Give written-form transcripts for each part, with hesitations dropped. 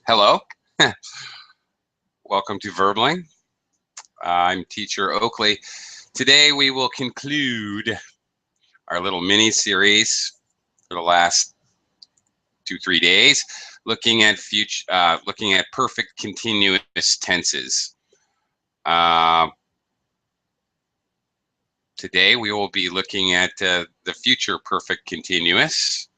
Hello. Welcome to Verbling. I'm teacher Oakley. Today we will conclude our little mini series for the last 2-3 days, looking at perfect continuous tenses. Today we will be looking at the future perfect continuous.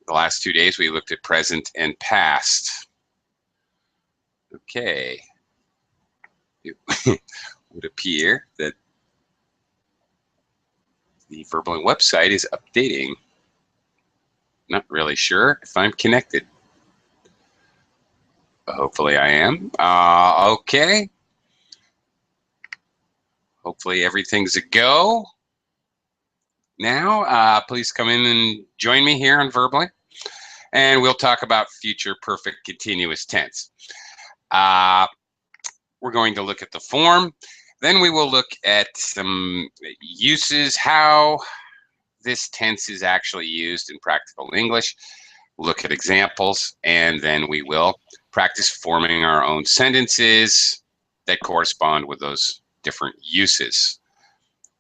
The last 2 days we looked at present and past. Okay. It would appear that the Verbling website is updating. Not really sure if I'm connected. Hopefully I am. Okay. Hopefully everything's a go. Now, please come in and join me here on Verbling, and we'll talk about future perfect continuous tense. We're going to look at the form. Then we will look at some uses, how this tense is actually used in practical English. We'll look at examples, and then we will practice forming our own sentences that correspond with those different uses.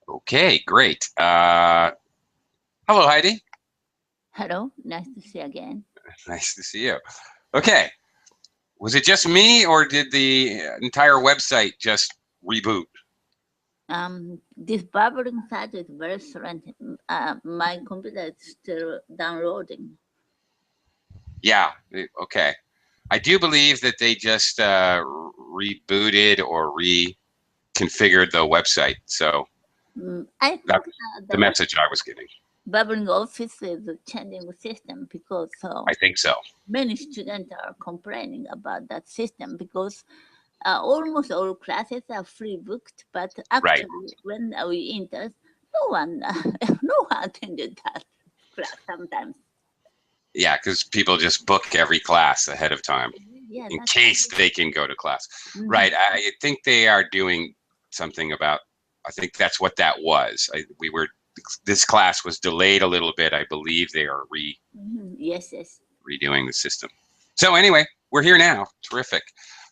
Okay, great. Hello, Heidi. Hello, nice to see you again. Nice to see you. Okay. Was it just me, or did the entire website just reboot? This bubbling site is very strange. My computer is still downloading. Yeah, okay. I do believe that they just rebooted or reconfigured the website. So I think that's the message I was getting. Bubbling Office is changing the system because I think so. Many students are complaining about that system because almost all classes are free booked, but actually when we enter, no one attended that class sometimes. Yeah, because people just book every class ahead of time in case they can go to class. Right. I think they are doing something about, I think that's what that was. This class was delayed a little bit. I believe they are redoing the system. So anyway, we're here now. Terrific.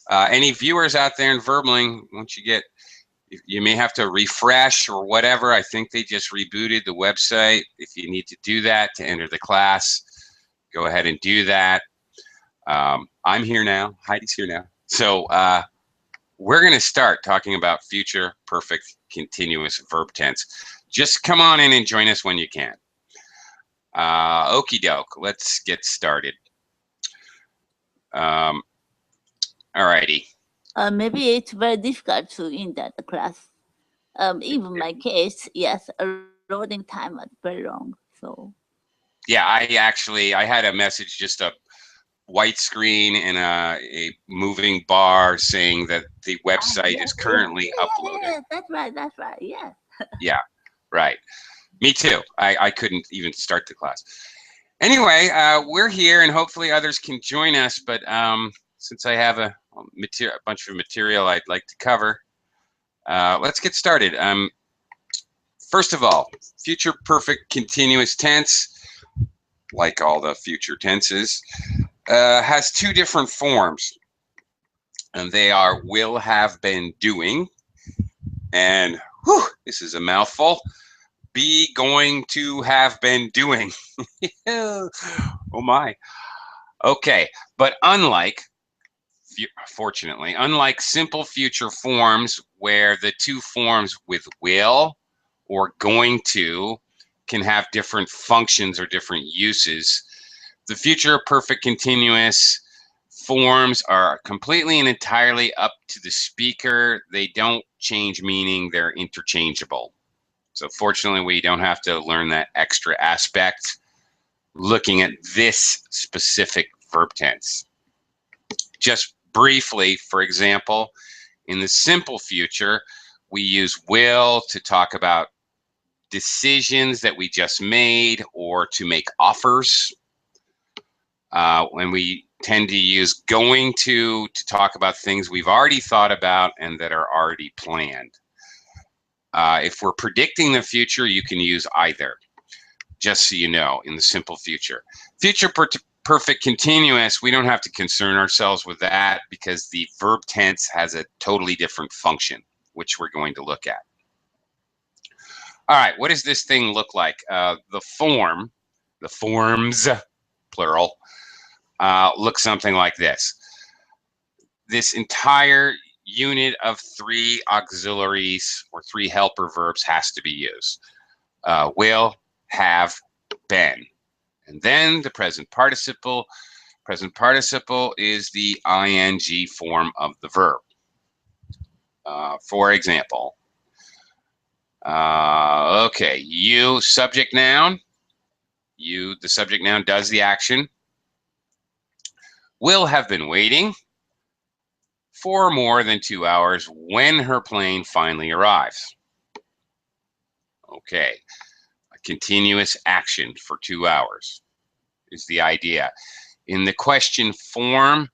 Any viewers out there in Verbling, once you may have to refresh or whatever. I think they just rebooted the website. If you need to do that to enter the class, go ahead and do that. I'm here now. Heidi's here now. So we're going to start talking about future perfect continuous verb tense. Just come on in and join us when you can. Okie doke. Let's get started. Alrighty. Maybe it's very difficult to enter the class. Even my case, yes, loading time was very long. So. Yeah, I had a message, just a white screen and a moving bar saying that the website is currently uploaded. Yeah, that's right. Yeah. Yeah, right. Me too. I couldn't even start the class. Anyway, we're here, and hopefully others can join us. But since I have a bunch of material I'd like to cover, let's get started. First of all, future perfect continuous tense, like all the future tenses, has two different forms, and they are will have been doing, and this is a mouthful, be going to have been doing. Oh my. Okay, but fortunately, unlike simple future forms where the two forms with will or going to can have different functions or different uses, the future perfect continuous forms are completely and entirely up to the speaker. They don't change meaning, they're interchangeable. So fortunately, we don't have to learn that extra aspect looking at this specific verb tense. Just briefly, for example, in the simple future, we use will to talk about decisions that we just made or to make offers. When we tend to use going to talk about things we've already thought about and that are already planned. If we're predicting the future, you can use either, just so you know, in the simple future. Future perfect continuous, we don't have to concern ourselves with that because the verb tense has a totally different function, which we're going to look at. All right, what does this thing look like? The forms, plural, look something like this. This entire unit of 3 auxiliaries or 3 helper verbs has to be used. Will, have, been. And then the present participle. Present participle is the ing form of the verb. For example, okay, you, subject noun. You, the subject noun, does the action. Will have been waiting for more than 2 hours when her plane finally arrives. Okay, a continuous action for 2 hours is the idea. In the question form,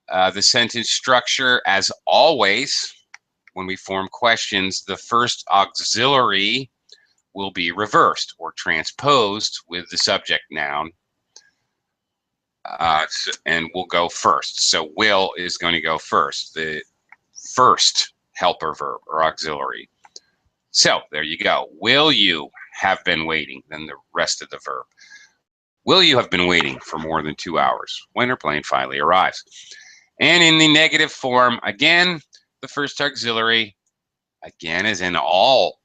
the sentence structure, as always, when we form questions, the first auxiliary will be reversed or transposed with the subject noun, and will go first. So will is going to go first, the first helper verb or auxiliary. So there you go. Will you have been waiting? Then the rest of the verb. Will you have been waiting for more than 2 hours when her plane finally arrives? And in the negative form, again, the first auxiliary, again, as in all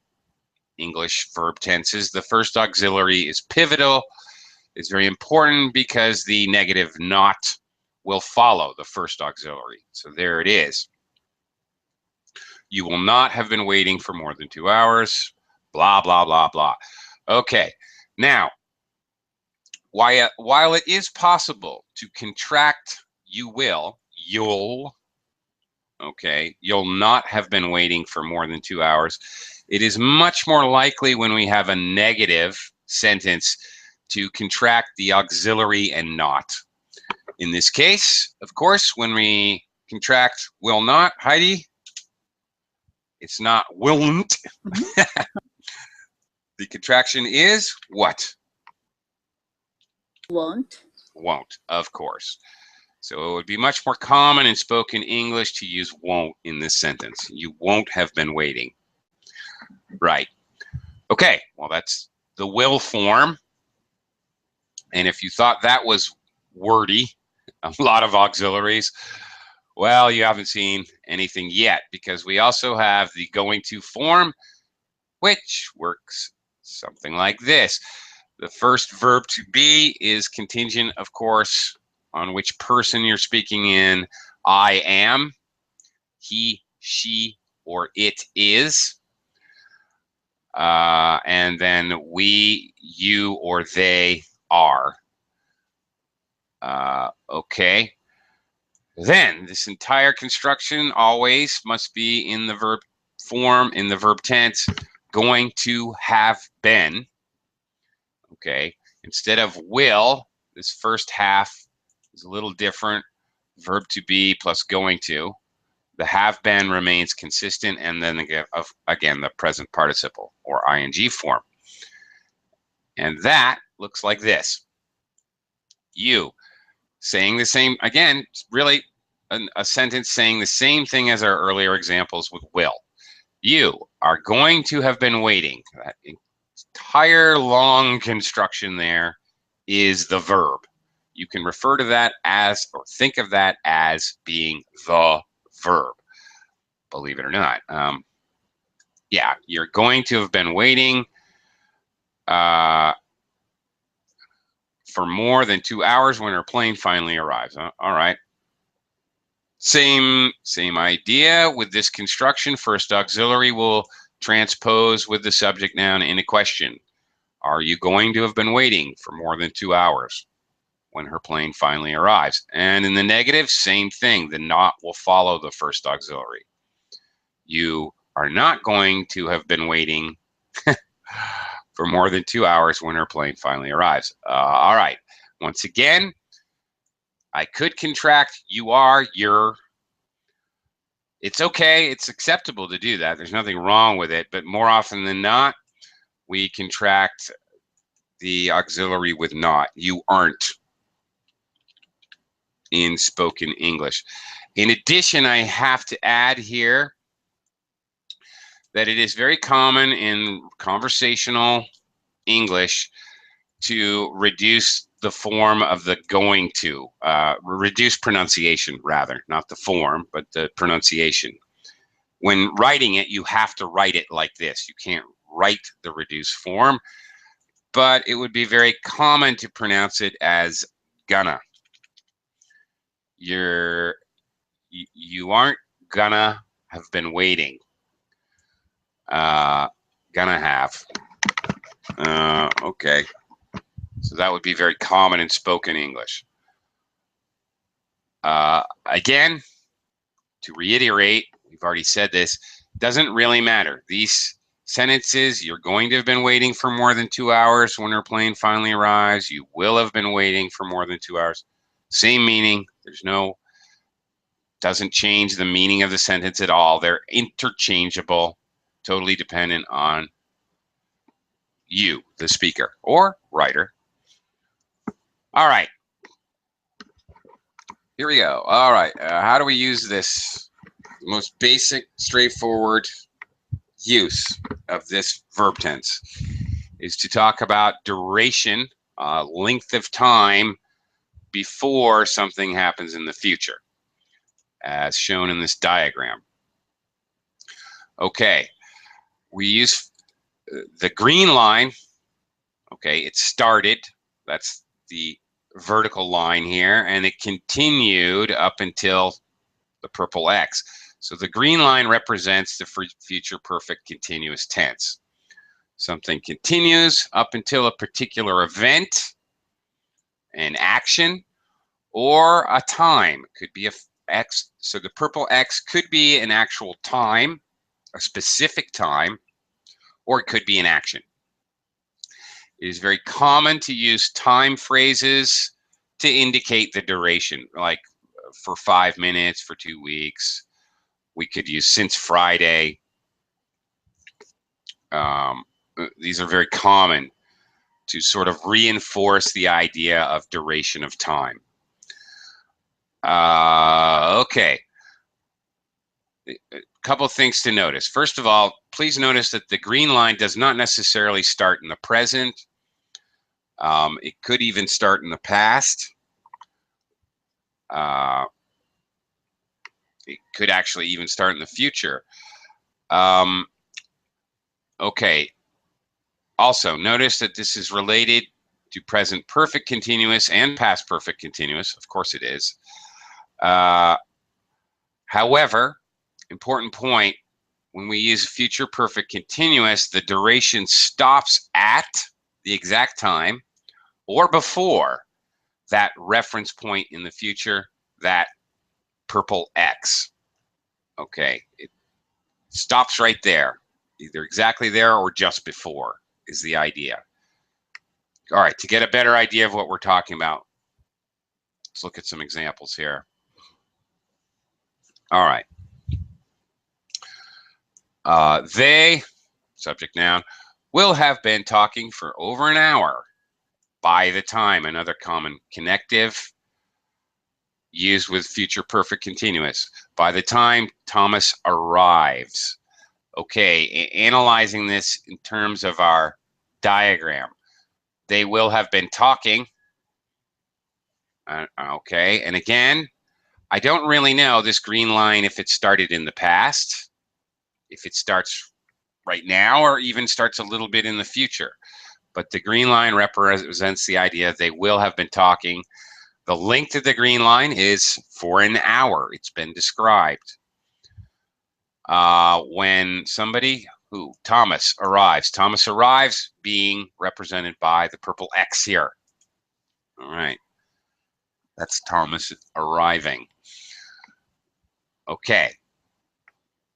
English verb tenses, the first auxiliary is pivotal. It's very important because the negative not will follow the first auxiliary. So there it is. You will not have been waiting for more than 2 hours, blah, blah, blah, blah. Okay, now, while it is possible to contract you'll, okay, you'll not have been waiting for more than 2 hours, it is much more likely when we have a negative sentence to contract the auxiliary and not. In this case, of course, when we contract will not, Heidi, it's not willn't. The contraction is what? Won't. Won't, of course. So it would be much more common in spoken English to use won't in this sentence. You won't have been waiting. Right. Okay, well, that's the will form. And if you thought that was wordy, a lot of auxiliaries, well, you haven't seen anything yet, because we also have the going to form, which works something like this. The first verb to be is contingent, of course, on which person you're speaking in. I am, he, she, or it is. And then we, you, or they are. Okay. Then this entire construction always must be in the verb form, in the verb tense, going to have been. Okay. Instead of will, this first half is a little different. Verb to be plus going to. The have been remains consistent, and then again the present participle or ing form. And that looks like this. You saying the same, again, really a sentence saying the same thing as our earlier examples with will. You are going to have been waiting. That entire long construction there is the verb. You can refer to that as, or think of that as being the verb, believe it or not. Yeah, you're going to have been waiting for more than 2 hours when her plane finally arrives. All right. Same idea with this construction. First auxiliary will transpose with the subject noun in a question. Are you going to have been waiting for more than 2 hours when her plane finally arrives? And in the negative, same thing. The not will follow the first auxiliary. You are not going to have been waiting for more than 2 hours when her plane finally arrives. All right. Once again, I could contract you are, you're. It's okay. It's acceptable to do that. There's nothing wrong with it. But more often than not, we contract the auxiliary with not. You aren't. in spoken English. In addition, I have to add here that it is very common in conversational English to reduce the form of the going to, reduce pronunciation rather, not the form, but the pronunciation. When writing it, you have to write it like this. You can't write the reduced form, but it would be very common to pronounce it as gonna. You aren't gonna have been waiting. Gonna have. Okay. So that would be very common in spoken English. Again, to reiterate, we've already said this, doesn't really matter. These sentences, you're going to have been waiting for more than 2 hours when your plane finally arrives. You will have been waiting for more than 2 hours. Same meaning. Doesn't change the meaning of the sentence at all. They're interchangeable, totally dependent on you, the speaker or writer. All right. Here we go. All right. How do we use this? The most basic, straightforward use of this verb tense is to talk about duration, length of time before something happens in the future, as shown in this diagram. Okay. We use the green line. Okay. It started. That's the vertical line here, and it continued up until the purple X. So the green line represents the future perfect continuous tense. Something continues up until a particular event, an action, or a time. It could be a X. So the purple X could be an actual time, a specific time, or it could be an action. It is very common to use time phrases to indicate the duration, like for 5 minutes, for 2 weeks. We could use since Friday. These are very common to sort of reinforce the idea of duration of time. Okay. A couple of things to notice. First of all, please notice that the green line does not necessarily start in the present. It could even start in the past. It could actually even start in the future. Okay. Also, notice that this is related to present perfect continuous and past perfect continuous. Of course it is. However, important point, when we use future perfect continuous, the duration stops at the exact time or before that reference point in the future, that purple X. Okay, it stops right there, either exactly there or just before is the idea. All right, to get a better idea of what we're talking about, let's look at some examples here. All right. They, subject noun, will have been talking for over an hour by the time. Another common connective used with future perfect continuous. By the time Thomas arrives. Okay, analyzing this in terms of our diagram. They will have been talking. Okay, and again, I don't really know this green line if it started in the past, if it starts right now, or even starts a little bit in the future. But the green line represents the idea they will have been talking. The length of the green line is for an hour. It's been described. When somebody, Thomas arrives being represented by the purple X here. All right. That's Thomas arriving. Okay.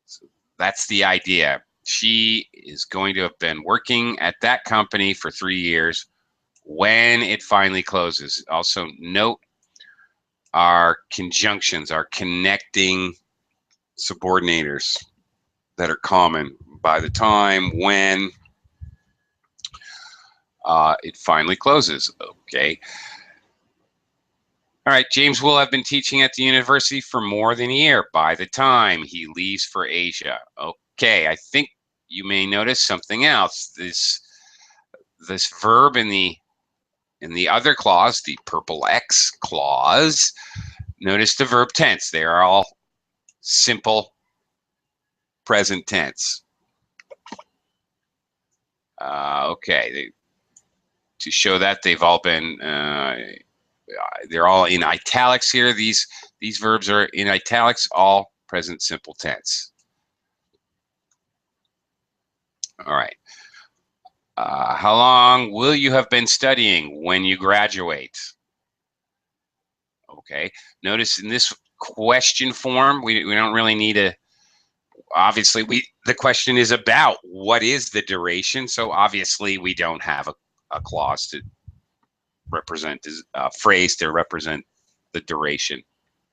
So that's the idea. She is going to have been working at that company for 3 years when it finally closes. Also note our conjunctions, our connecting subordinators that are common. By the time, when, it finally closes. Okay. All right, James will have been teaching at the university for more than a year by the time he leaves for Asia. Okay, I think you may notice something else. This verb in the other clause, the purple X clause, notice the verb tense. They are all simple present tense. Okay, to show that they've all been, they're all in italics here. These verbs are in italics, all present simple tense. All right. How long will you have been studying when you graduate? Okay. Notice in this question form, we don't really need a. Obviously, the question is about what is the duration. So obviously, we don't have a clause to represent, a phrase to represent the duration.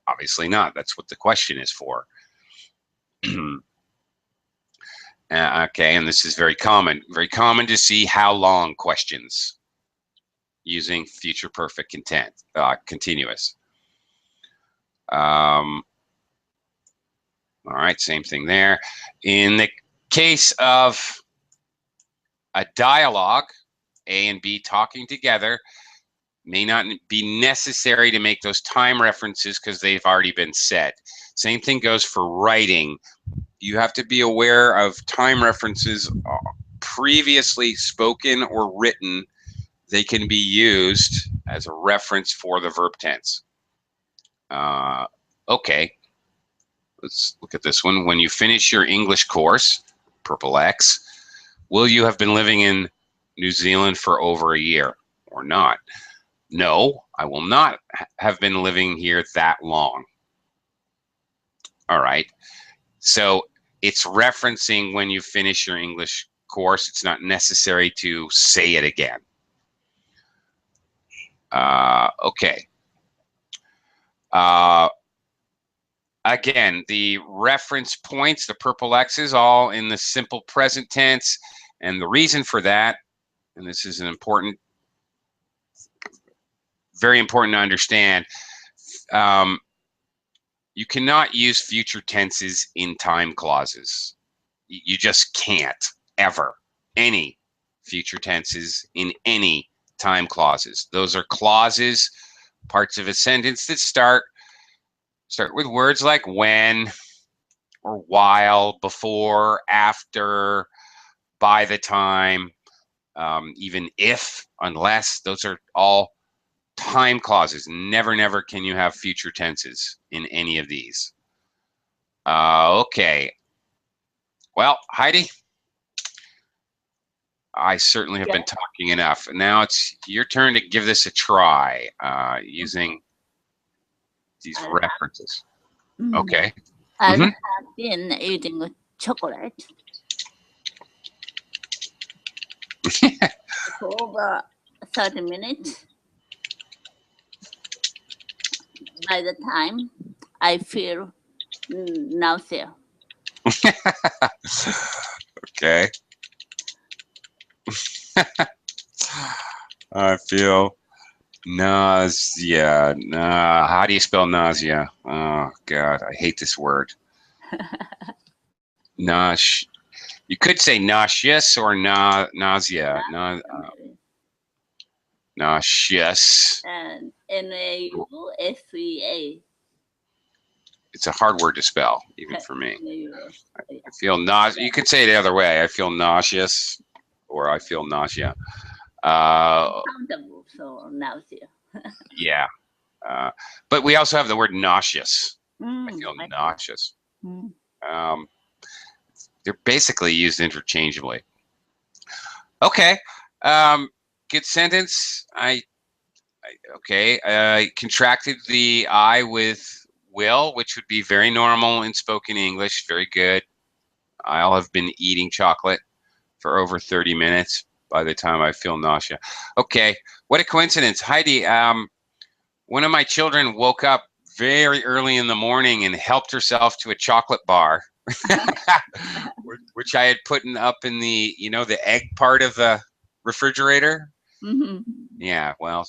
Obviously not. That's what the question is for. Okay, and this is very common to see how long questions using future perfect content, continuous. All right, same thing there. In the case of a dialogue, A and B talking together, may not be necessary to make those time references because they've already been said. Same thing goes for writing. You have to be aware of time references previously spoken or written. They can be used as a reference for the verb tense. Okay, let's look at this one. When you finish your English course, purple X, will you have been living in New Zealand for over a year or not? No, I will not have been living here that long. All right, so it's referencing when you finish your English course. It's not necessary to say it again. Okay. Again, the reference points, the purple X's, all in the simple present tense. And the reason for that, and this is an important, very important to understand, you cannot use future tenses in time clauses. You just can't, ever. Any future tenses in any time clauses. Those are clauses, parts of a sentence that start with words like when, or while, before, after, by the time, even if, unless. Those are all time clauses. Never can you have future tenses in any of these. Okay. Well, Heidi, I certainly have been talking enough. Now it's your turn to give this a try using these references. Okay. I have been eating chocolate for over 30 minutes. By the time I feel nausea. Okay. I feel nausea. How do you spell nausea? Oh God, I hate this word. You could say nauseous or nausea. Nauseous. And Nausea. It's a hard word to spell, even for me. I feel nausea. You could say it the other way. I feel nauseous, or I feel nausea. Uncomfortable, so nausea. Yeah. But we also have the word nauseous. I feel nauseous. They're basically used interchangeably. Okay. Good sentence. I contracted the I with will, which would be very normal in spoken English. Very good. I'll have been eating chocolate for over 30 minutes by the time I feel nausea. Okay, what a coincidence. Heidi, one of my children woke up very early in the morning and helped herself to a chocolate bar, which I had put up in the, the egg part of the refrigerator. Yeah, well,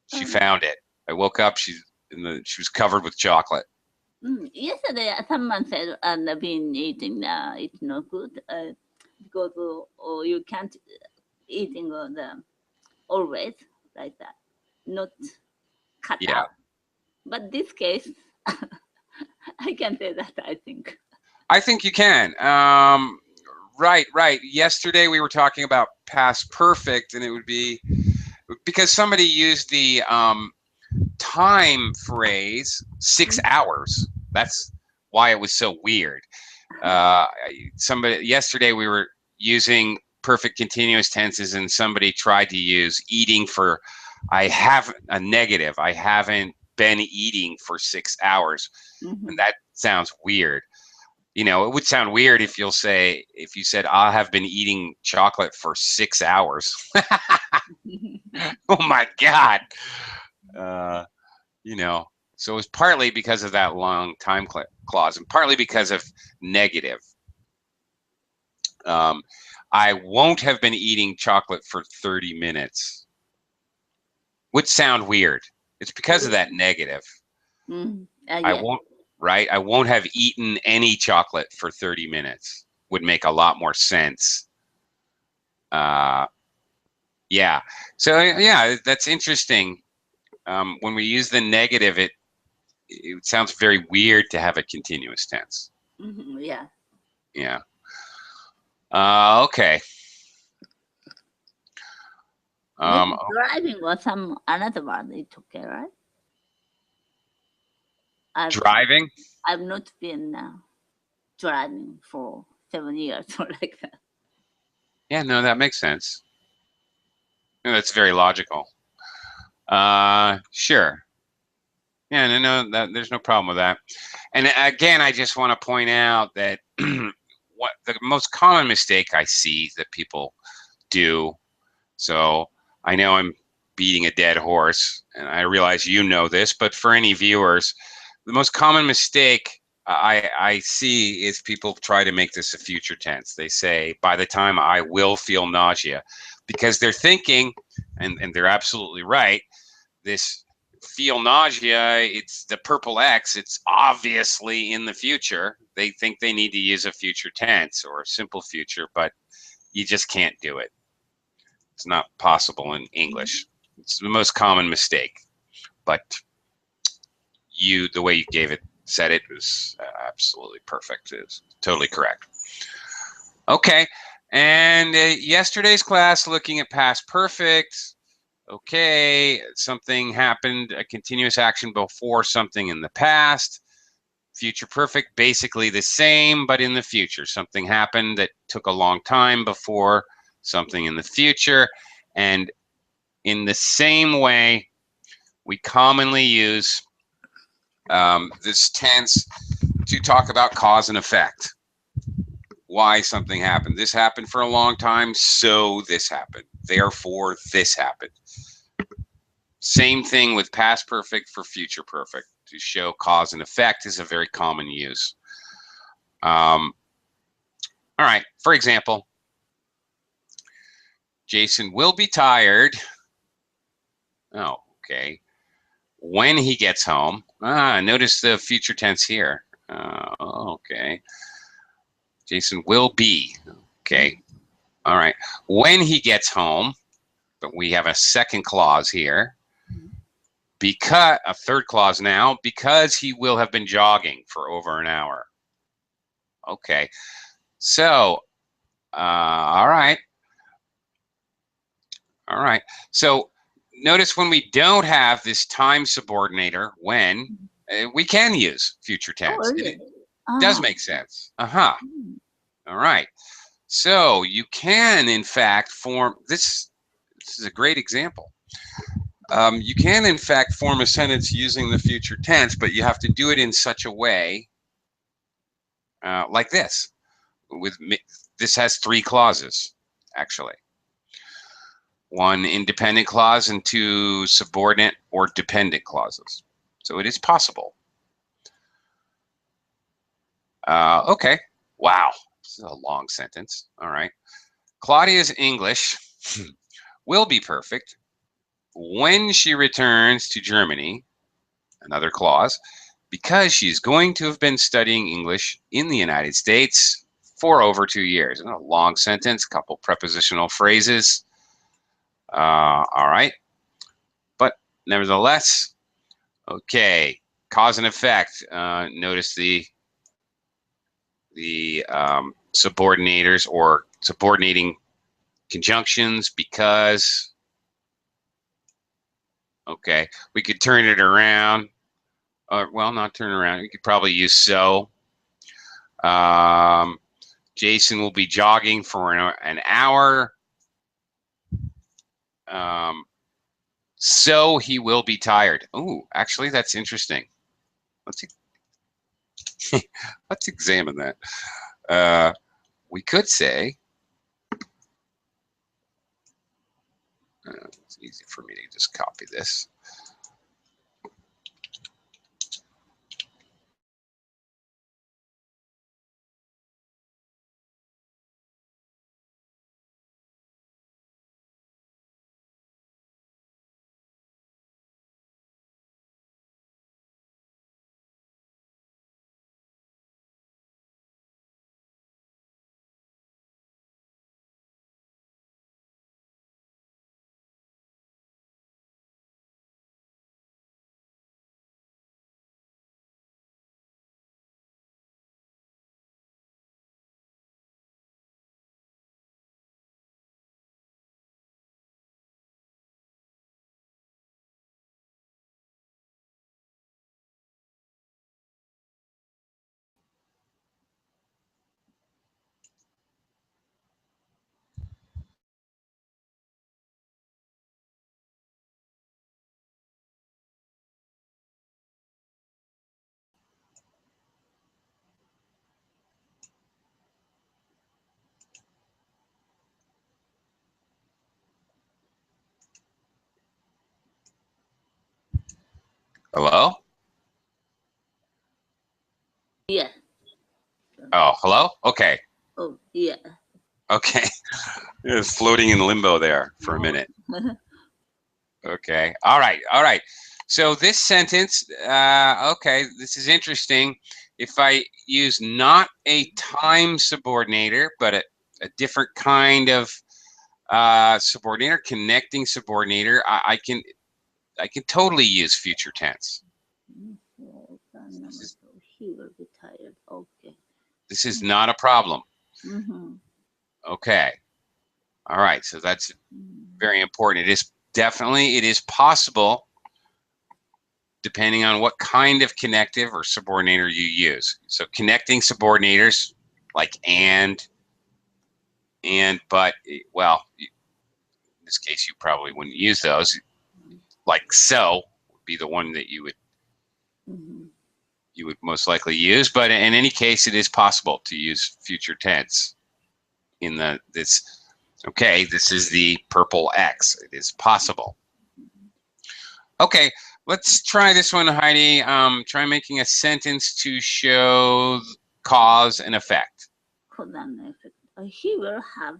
she found it. I woke up, she's she was covered with chocolate. Yesterday, someone said, and I've been eating, it's not good because you can't eating always like that, not cut Yeah. out. But this case, I can say that, I think. I think you can. Right. Yesterday we were talking about past perfect, and it would be because somebody used the time phrase 6 hours. That's why it was so weird. Yesterday we were using perfect continuous tenses, and somebody tried to use eating for I haven't been eating for 6 hours. And that sounds weird. You know, it would sound weird if you said I have been eating chocolate for 6 hours. Oh my God. You know, so it was partly because of that long time clause and partly because of negative. I won't have been eating chocolate for 30 minutes. Would sound weird. It's because of that negative. I won't, right? I won't have eaten any chocolate for 30 minutes. Would make a lot more sense. Yeah. So yeah, that's interesting. When we use the negative, it sounds very weird to have a continuous tense. Yeah. Yeah. Okay. Driving or another word, it's okay, right? Driving? I've not been driving for 7 years or like that. Yeah, no, that makes sense. No, that's very logical. Sure. Yeah, no, there's no problem with that. And again, I just want to point out that what the most common mistake I see that people do. So I know I'm beating a dead horse, and I realize you know this, but for any viewers, the most common mistake I see is people try to make this a future tense. They say, by the time I will feel nausea, because they're thinking, and they're absolutely right, this feel nausea, it's the purple X, it's obviously in the future. They think they need to use a future tense or a simple future, but you just can't do it. It's not possible in English. It's the most common mistake, but the way you said it was absolutely perfect. It's totally correct. Okay, and yesterday's class looking at past perfect. Okay, something happened, a continuous action before something in the past. Future perfect, basically the same, but in the future. Something happened that took a long time before something in the future. And in the same way, we commonly use this tense to talk about cause and effect. Why something happened. This happened for a long time, so this happened. Therefore, this happened. Same thing with past perfect for future perfect. To show cause and effect is a very common use. All right, for example, Jason will be tired. Oh, okay. When he gets home. Notice the future tense here. Okay. Jason will be. Okay. All right. When he gets home, but we have a second clause here. Because a third clause now, because he will have been jogging for over an hour. Okay. So, all right. All right. So notice when we don't have this time subordinator, when, we can use future tense. It does make sense. All right. So you can, in fact, form this. This is a great example. You can, in fact, form a sentence using the future tense, but you have to do it in such a way like this. This has 3 clauses, actually. 1 independent clause and 2 subordinate or dependent clauses. So it is possible. Okay. Wow. This is a long sentence. All right. Claudia's English will be perfect when she returns to Germany another clause, because she's going to have been studying English in the United States for over 2 years. A long sentence, couple prepositional phrases. All right. But nevertheless, okay, cause and effect. Notice the subordinators or subordinating conjunctions, because. Okay, we could turn it around. Well, not turn around. You could probably use so. Jason will be jogging for an hour. So he will be tired. Oh, actually, that's interesting. Let's let's examine that. We could say, it's easy for me to just copy this. Hello? Yeah. Oh, hello? Okay. Oh, yeah. Okay. It was floating in limbo there for a minute. Okay. All right. All right. So this sentence, okay, this is interesting. If I use not a time subordinator, but a different kind of subordinator, connecting subordinator, I can totally use future tense. He will be tired. Okay. This is not a problem. Mm-hmm. Okay. All right. So that's very important. It is possible, depending on what kind of connective or subordinator you use. So connecting subordinators like and, but, well, in this case, you probably wouldn't use those. Like so would be the one that you would most likely use. But in any case, it is possible to use future tense in this. Okay, this is the purple X. It is possible. Okay, let's try this one, Heidi. Try making a sentence to show cause and effect. Cause and effect. He will have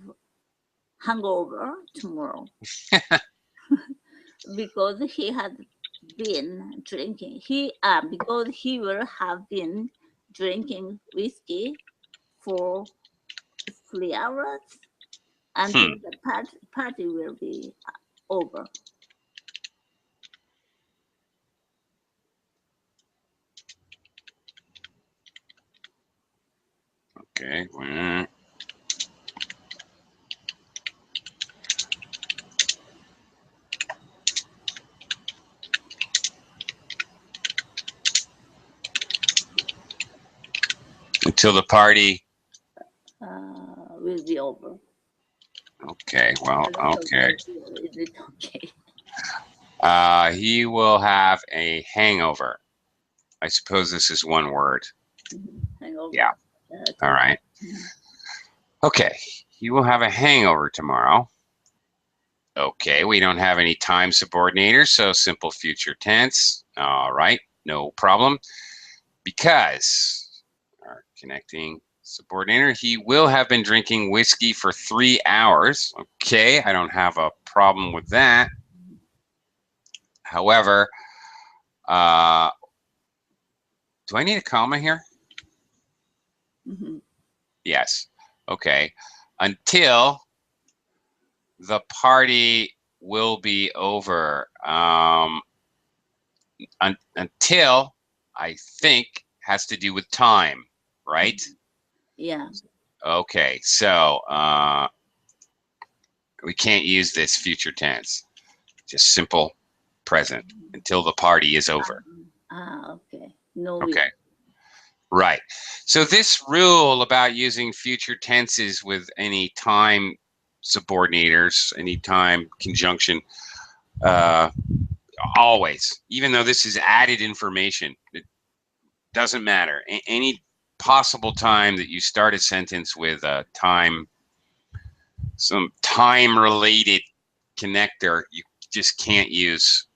hangover tomorrow because he had been drinking. Because he will have been drinking whiskey for 3 hours until the party will be over. Okay. Until the party Will be over. Okay, well, okay. Is it okay? He will have a hangover. I suppose this is one word. Hangover. Yeah. All right. Okay. He will have a hangover tomorrow. Okay, we don't have any time subordinators, so simple future tense. All right, no problem. Because our connecting subordinator, he will have been drinking whiskey for 3 hours. Okay, I don't have a problem with that. However, Do I need a comma here? Mm-hmm. Yes. Okay. Until the party will be over. Until, I think, has to do with time, right? Yeah. Okay. So we can't use this future tense. Just simple present until the party is over. Okay. No will. Okay. Right. So this rule about using future tenses with any time subordinators, any time conjunction, always, even though this is added information, it doesn't matter. Any possible time that you start a sentence with a time, some time related connector, you just can't use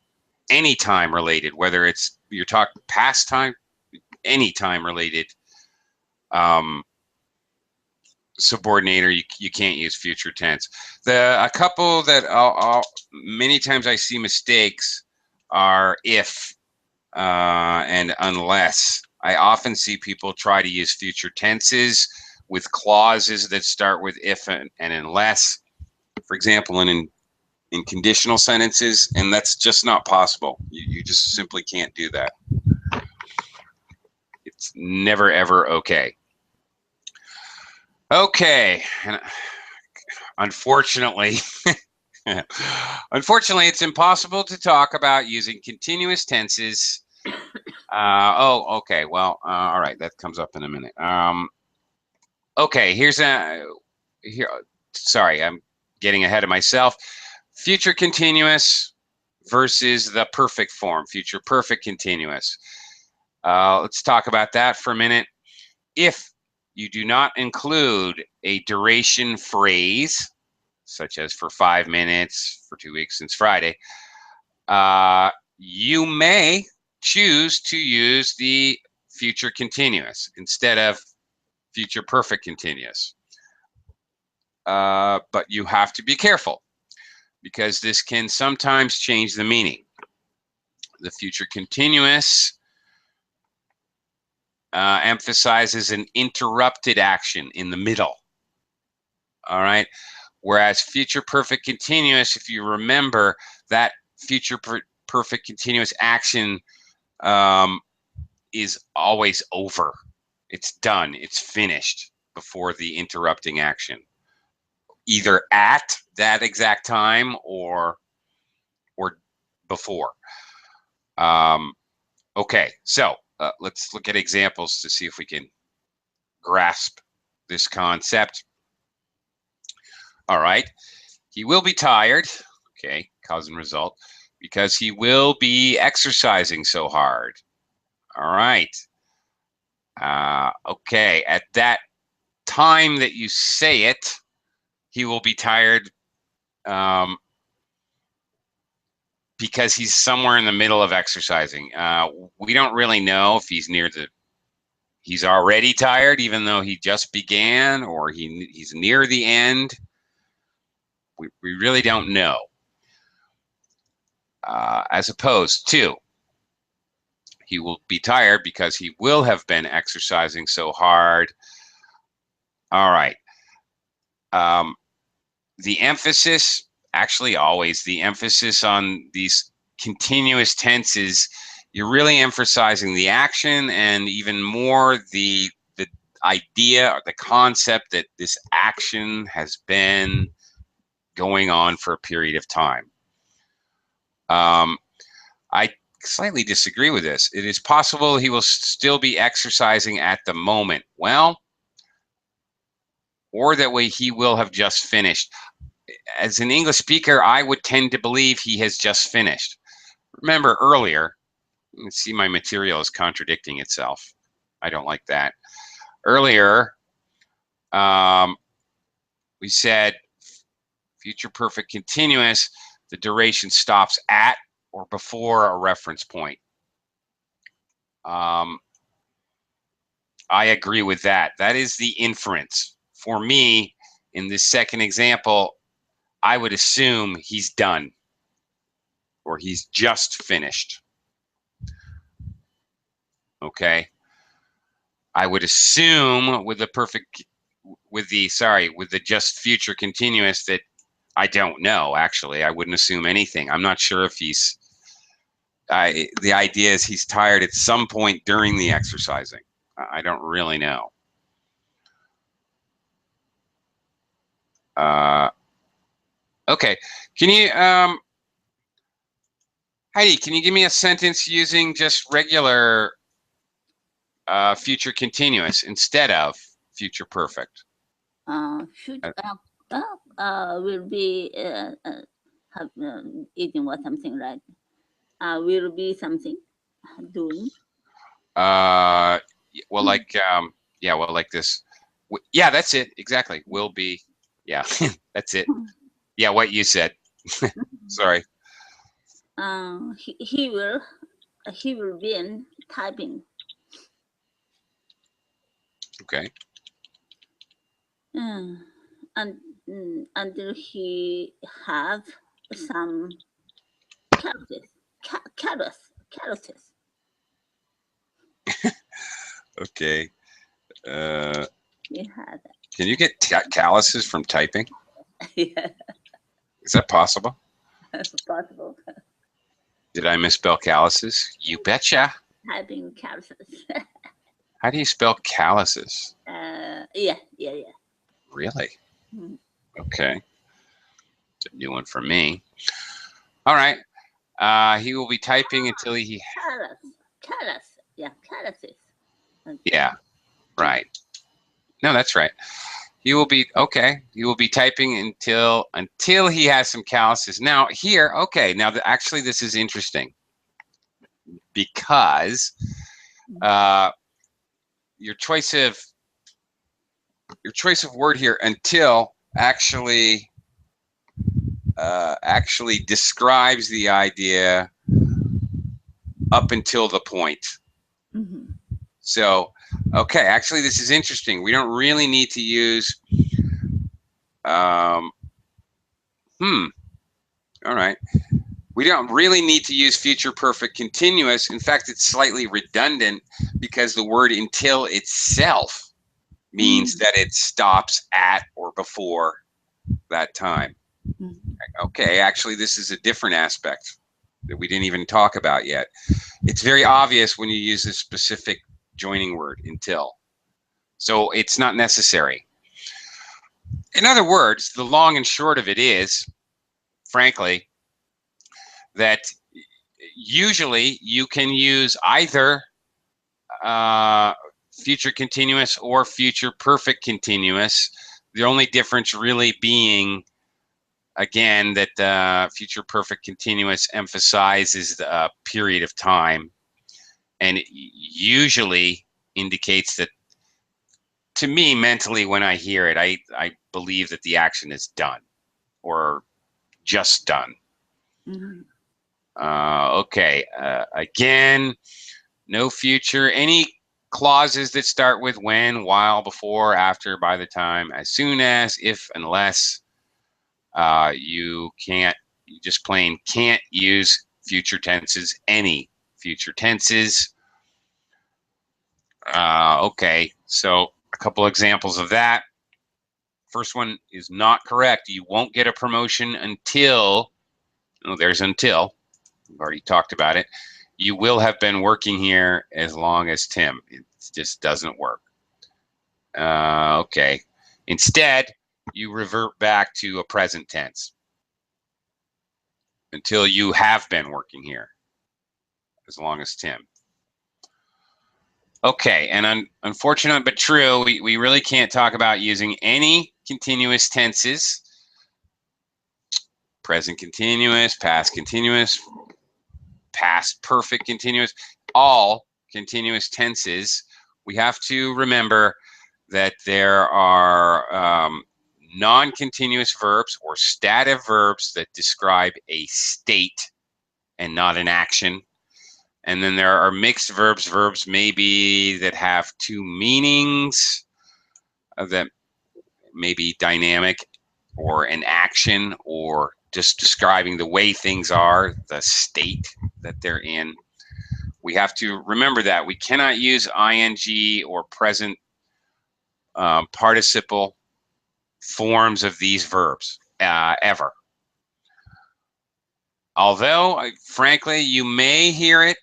any time related, whether it's you're talking past time, any time related subordinator, you can't use future tense. A couple that many times I see mistakes are if and unless. I often see people try to use future tenses with clauses that start with if and unless. For example, in conditional sentences, and that's just not possible. You just simply can't do that. It's never ever okay. Okay, and unfortunately, unfortunately, it's impossible to talk about using continuous tenses. Oh, okay. Well, all right. That comes up in a minute. Okay. Here. Sorry, I'm getting ahead of myself. Future continuous versus the perfect form. Future perfect continuous. Let's talk about that for a minute. If you do not include a duration phrase, such as for 5 minutes, for 2 weeks since Friday, you may choose to use the future continuous instead of future perfect continuous. But you have to be careful because this can sometimes change the meaning. The future continuous emphasizes an interrupted action in the middle. All right. Whereas future perfect continuous, if you remember, that future perfect continuous action is always over. It's done. It's finished before the interrupting action, either at that exact time or before. Okay, so let's look at examples to see if we can grasp this concept. All right, he will be tired. Okay, cause and result, because he will be exercising so hard. All right. Okay, at that time that you say it, he will be tired because he's somewhere in the middle of exercising. We don't really know if he's already tired, even though he just began, or he's near the end. We really don't know. As opposed to, he will be tired because he will have been exercising so hard. All right. The emphasis, actually always, the emphasis on these continuous tenses, you're really emphasizing the action and even more the idea or the concept that this action has been going on for a period of time. I slightly disagree with this. It is possible he will still be exercising at the moment. Well, or that way he will have just finished. As an English speaker, I would tend to believe he has just finished. Remember earlier, you can see my material is contradicting itself. I don't like that. Earlier, we said future perfect continuous, the duration stops at or before a reference point. I agree with that. That is the inference. For me, in this second example, I would assume he's done or he's just finished. Okay. I would assume with the just future continuous that I don't know, actually. I wouldn't assume anything. I'm not sure if the idea is he's tired at some point during the exercising. I don't really know. Okay. Can you, Heidi, can you give me a sentence using just regular future continuous instead of future perfect? Will be eating what something, right? Will be something doing. Well, like yeah, well, like this. Yeah, that's it. Exactly. Will be. Yeah, that's it. Yeah, what you said. Sorry. He will be in typing. Okay. And until he have some carrots. Okay. He had. Can you get calluses from typing? Yeah. Is that possible? Possible. Did I misspell calluses? You betcha. Typing calluses. How do you spell calluses? Yeah. Really? Okay. It's a new one for me. All right. He will be typing until he. Callus. Yeah, calluses. Yeah. Right. No, that's right. He will be okay. He will be typing until he has some calluses. Now here, okay. Now actually, this is interesting because your choice of word here until actually describes the idea up until the point. So, okay, actually, this is interesting. We don't really need to use. All right. We don't really need to use future perfect continuous. In fact, it's slightly redundant because the word until itself means that it stops at or before that time. Okay, actually, this is a different aspect that we didn't even talk about yet. It's very obvious when you use a specific joining word, until. So it's not necessary. In other words, the long and short of it is, frankly, that usually you can use either future continuous or future perfect continuous. The only difference really being, again, that future perfect continuous emphasizes the period of time, and it usually indicates that, to me, mentally, when I hear it, I believe that the action is done or just done. Okay, again, no future. Any clauses that start with when, while, before, after, by the time, as soon as, if, unless, you just plain can't use future tenses, any future tenses. Okay, so a couple examples of that. First one is not correct. You won't get a promotion until, there's until, we've already talked about it. You will have been working here as long as Tim. It just doesn't work. Okay. Instead, you revert back to a present tense. Until you have been working here as long as Tim. Okay, and unfortunate but true, we really can't talk about using any continuous tenses. Present continuous, past perfect continuous, all continuous tenses. We have to remember that there are non-continuous verbs or stative verbs that describe a state and not an action. And then there are mixed verbs, maybe that have two meanings, that may be dynamic or an action or just describing the way things are, the state that they're in. We have to remember that. We cannot use ing or present participle forms of these verbs ever. Although, frankly, you may hear it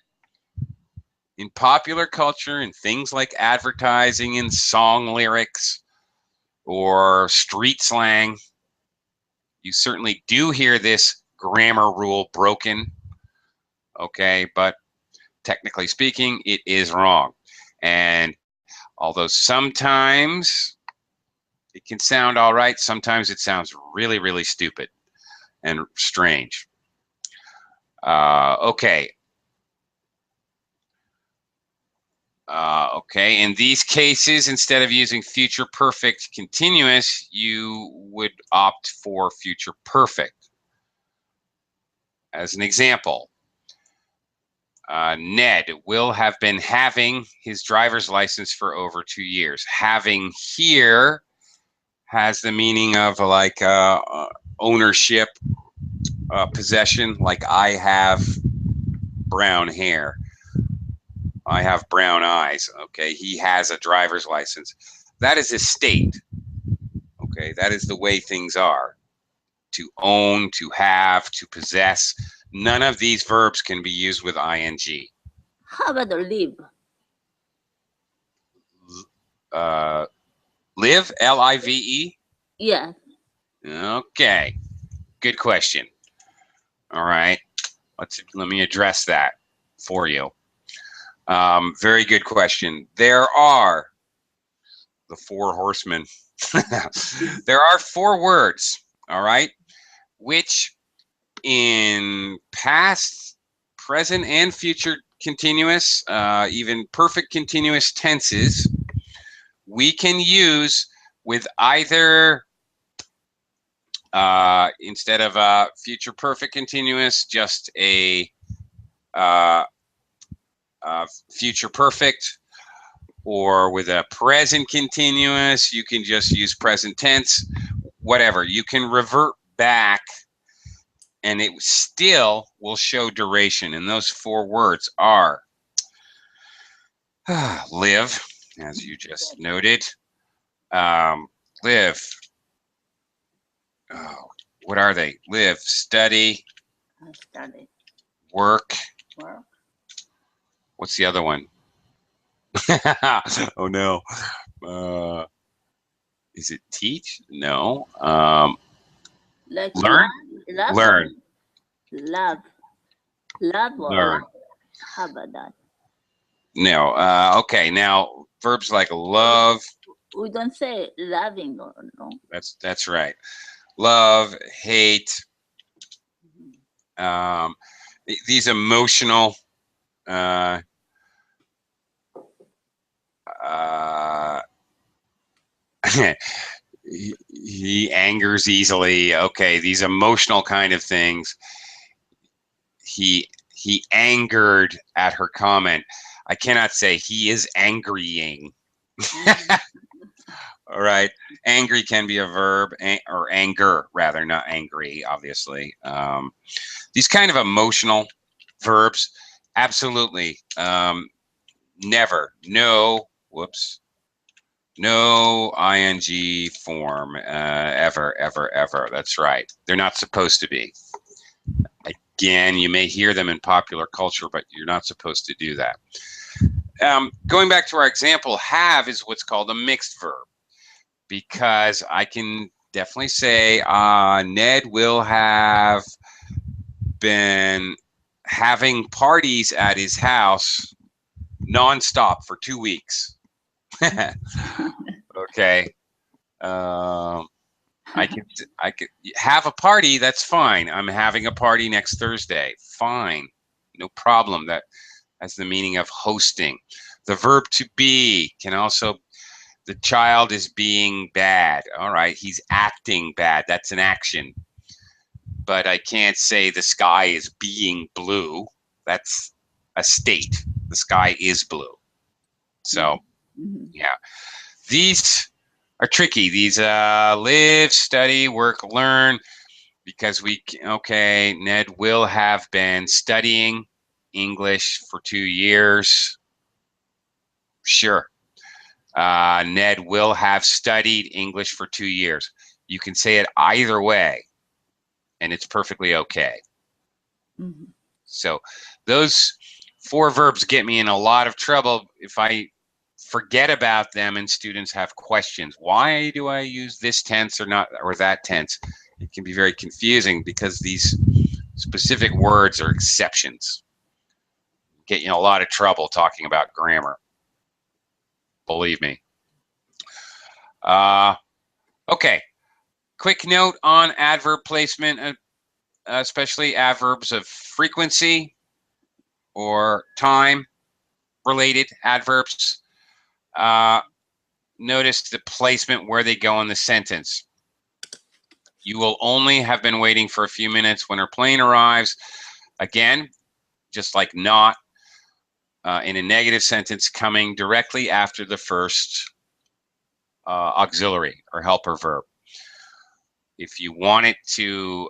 in popular culture and things like advertising and song lyrics or street slang. You certainly do hear this grammar rule broken, okay, but technically speaking, it is wrong. And although sometimes it can sound all right, sometimes it sounds really, really stupid and strange. Okay. Okay, in these cases, instead of using future perfect continuous, you would opt for future perfect. As an example, Ned will have been having his driver's license for over 2 years. Having here has the meaning of like ownership, possession, like I have brown hair. I have brown eyes. Okay, he has a driver's license. That is a state. Okay, that is the way things are. To own, to have, to possess. None of these verbs can be used with ing. How about live? Live, L-I-V-E? Yeah. Okay, good question. All right, let me address that for you. Very good question. There are the 4 horsemen. There are 4 words, all right, which in past, present, and future continuous, even perfect continuous tenses, we can use with either, instead of future perfect continuous, just a future perfect, or with a present continuous, you can just use present tense, whatever. You can revert back and it still will show duration. And those 4 words are live, as you just noted, live. Oh, what are they? Live, study, Study. work. Work. What's the other one? Oh no. Is it teach? No. Like Learn. love. Learn. Love. Love. Learn. How about that? No. Okay. Now verbs like love. We don't say loving or no. That's right. Love, hate. These emotional. He angers easily. Okay, these emotional kind of things. He angered at her comment. I cannot say he is angrying. All right, angry can be a verb, or anger rather, not angry, obviously. These kind of emotional verbs, absolutely. Never, no, whoops, no ing form, ever, ever, ever. That's right. They're not supposed to be. Again, you may hear them in popular culture, but you're not supposed to do that. Going back to our example, have is what's called a mixed verb, because I can definitely say Ned will have been having parties at his house nonstop for 2 weeks. Okay. I could have a party. That's fine. I'm having a party next Thursday. Fine, no problem. That has the meaning of hosting. The verb to be can also. The child is being bad. All right, he's acting bad. That's an action. But I can't say the sky is being blue. That's a state. The sky is blue. So, yeah. These are tricky. These live, study, work, learn, because okay, Ned will have been studying English for 2 years. Sure. Ned will have studied English for 2 years. You can say it either way, and it's perfectly okay. Mm-hmm. So those 4 verbs get me in a lot of trouble if I forget about them and students have questions. Why do I use this tense or not, or that tense? It can be very confusing because these specific words are exceptions. Get you in a lot of trouble talking about grammar. Believe me. Okay. Quick note on adverb placement, especially adverbs of frequency or time related adverbs. Notice the placement where they go in the sentence. You will only have been waiting for a few minutes when her plane arrives. Again, just like not in a negative sentence, coming directly after the first auxiliary or helper verb. If you want it to,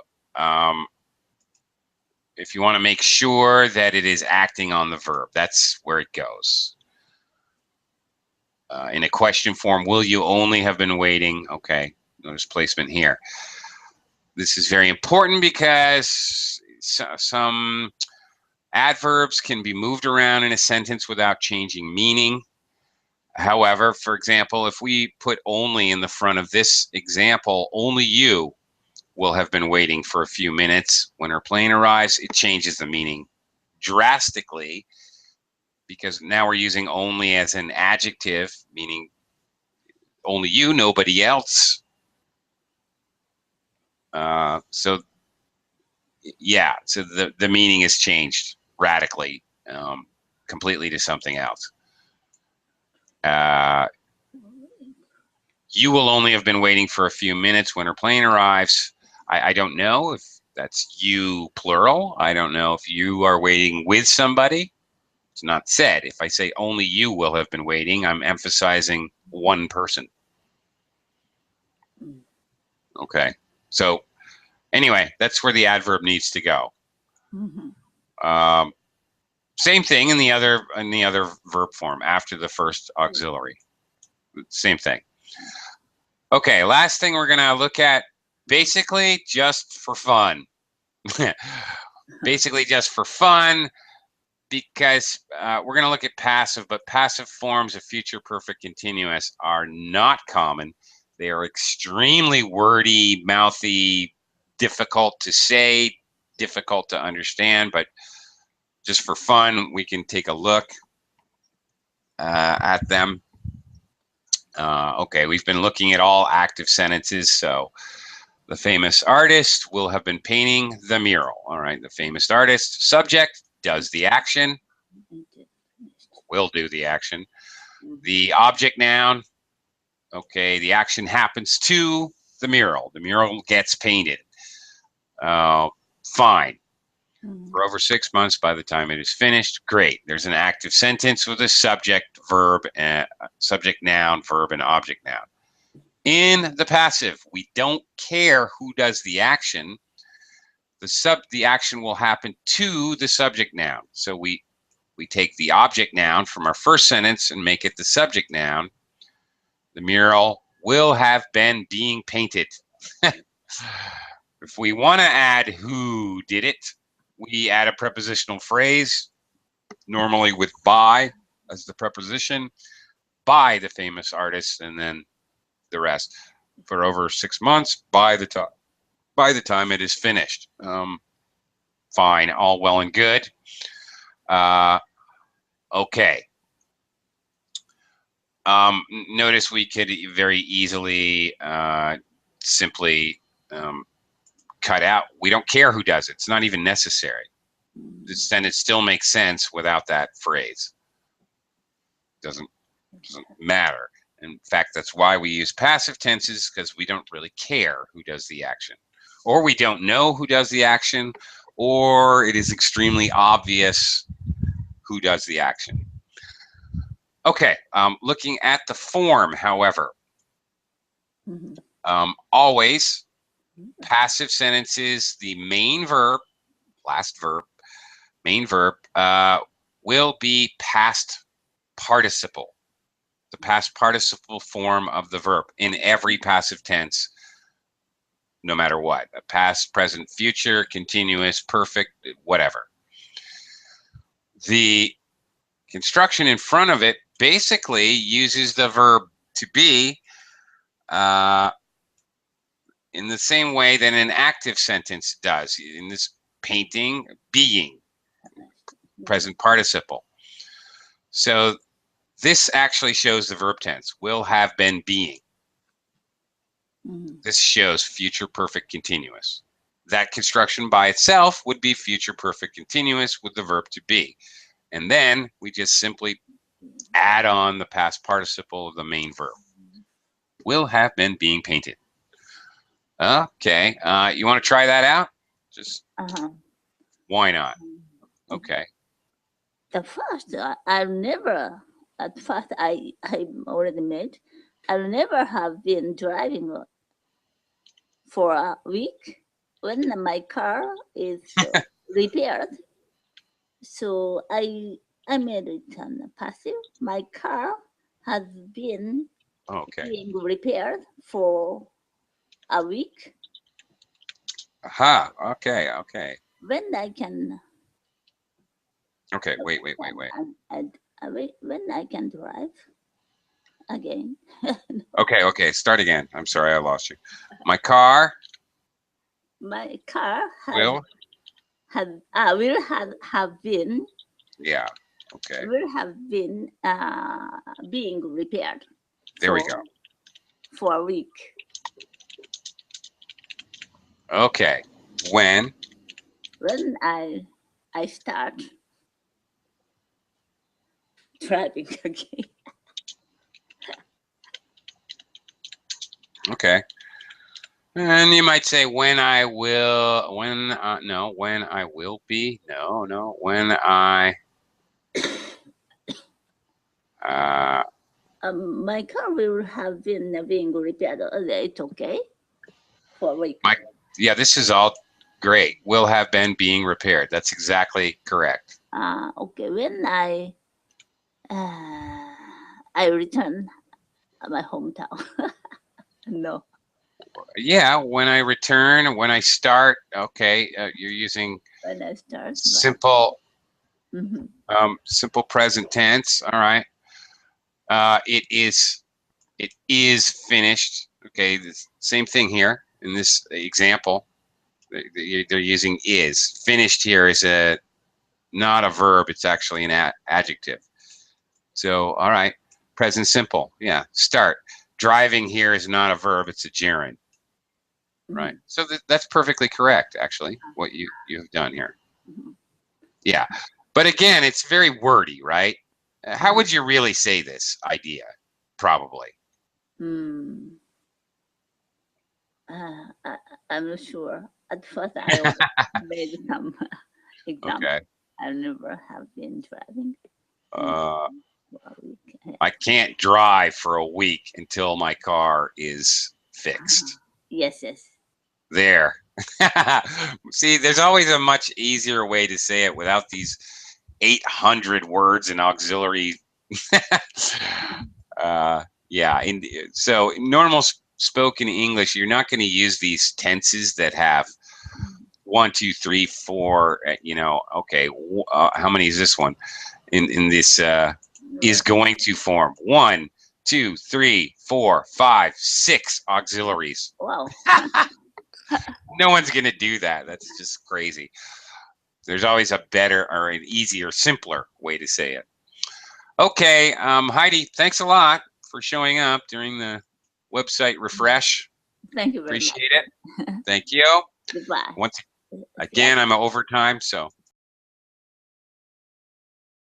if you want to make sure that it is acting on the verb, that's where it goes. In a question form, will you only have been waiting? Okay, notice placement here. This is very important because some adverbs can be moved around in a sentence without changing meaning. However, for example, if we put only in the front of this example, only you will have been waiting for a few minutes. When her plane arrives, it changes the meaning drastically because now we're using only as an adjective, meaning only you, nobody else. So yeah, so the meaning is changed radically, completely to something else. You will only have been waiting for a few minutes when her plane arrives. I don't know if that's you plural. I don't know if you are waiting with somebody. It's not said. If I say only you will have been waiting, I'm emphasizing one person. Okay. So anyway, that's where the adverb needs to go. Mm-hmm. Same thing in the other verb form after the first auxiliary. Same thing. Okay, last thing we're gonna look at, basically just for fun. Basically just for fun, because we're gonna look at passive, but passive forms of future perfect continuous are not common. They are extremely wordy, mouthy, difficult to say, difficult to understand, but just for fun, we can take a look at them. Okay, we've been looking at all active sentences. So the famous artist will have been painting the mural. All right, the famous artist. Subject does the action, will do the action. The object noun, okay, the action happens to the mural. The mural gets painted. Fine. For over 6 months, by the time it is finished, great. There's an active sentence with a subject, verb, and subject noun, verb, and object noun. In the passive, we don't care who does the action. The action will happen to the subject noun. So we take the object noun from our first sentence and make it the subject noun. The mural will have been being painted. If we want to add who did it, we add a prepositional phrase, normally with by as the preposition, by the famous artist, and then the rest. For over 6 months, by the time it is finished. Fine, all well and good. Okay. Notice we could very easily simply cut out. We don't care who does it. It's not even necessary. Then it still makes sense without that phrase. Doesn't matter. In fact, that's why we use passive tenses, because we don't really care who does the action. Or we don't know who does the action, or it is extremely obvious who does the action. Okay, looking at the form, however, always passive sentences, the main verb, last verb, main verb, will be past participle, the past participle form of the verb in every passive tense, no matter what. Past, present, future, continuous, perfect, whatever. The construction in front of it basically uses the verb to be in the same way that an active sentence does. In this painting, being, present participle. So this actually shows the verb tense, will have been being. This shows future perfect continuous. That construction by itself would be future perfect continuous with the verb to be. And then we just simply add on the past participle of the main verb. Will have been being painted. Okay, you want to try that out? Just why not? Okay. The first, I'll never. At first, I already made. I'll never have been driving for a week when my car is repaired. So I made it passive. My car has been being repaired for a week. Aha. Okay. Okay. When I can. Okay. Wait. When I can drive again. Okay. Okay. Start again. I'm sorry, I lost you. My car. My car Will have been. Yeah. Okay. Will have been being repaired. There we go. For a week. Okay. When I start driving again. Okay. And you might say when I will, when I will be, when I my car will have been being repaired. It's okay for a week. Yeah, this is all great. Will have been being repaired. That's exactly correct. Okay. When I return my hometown. No. Yeah, when I return, when I start. Okay, you're using when I start simple, simple present tense. All right. It is finished. Okay, the same thing here in this example. They're using is. Finished here is not a verb. It's actually an adjective. So, all right, present simple. Yeah, start. Driving here is not a verb. It's a gerund. Right. So that's perfectly correct, actually, what you've done here. Yeah. But again, it's very wordy, right? How would you really say this idea? Probably. I'm not sure. At first, I made some example. Okay. I never have been driving. I can't drive for a week until my car is fixed. Yes. There. See, there's always a much easier way to say it without these 800 words and auxiliary. Yeah. So normal spoken English, you're not going to use these tenses that have 1, 2, 3, 4. Okay. How many is this one? In this is going to form 1, 2, 3, 4, 5, 6 auxiliaries. Wow. No one's going to do that. That's just crazy. There's always a better or an easier, simpler way to say it. Okay, Heidi, thanks a lot for showing up during the website refresh. Thank you very much. Appreciate it. Thank you. Goodbye. Once again, I'm overtime, so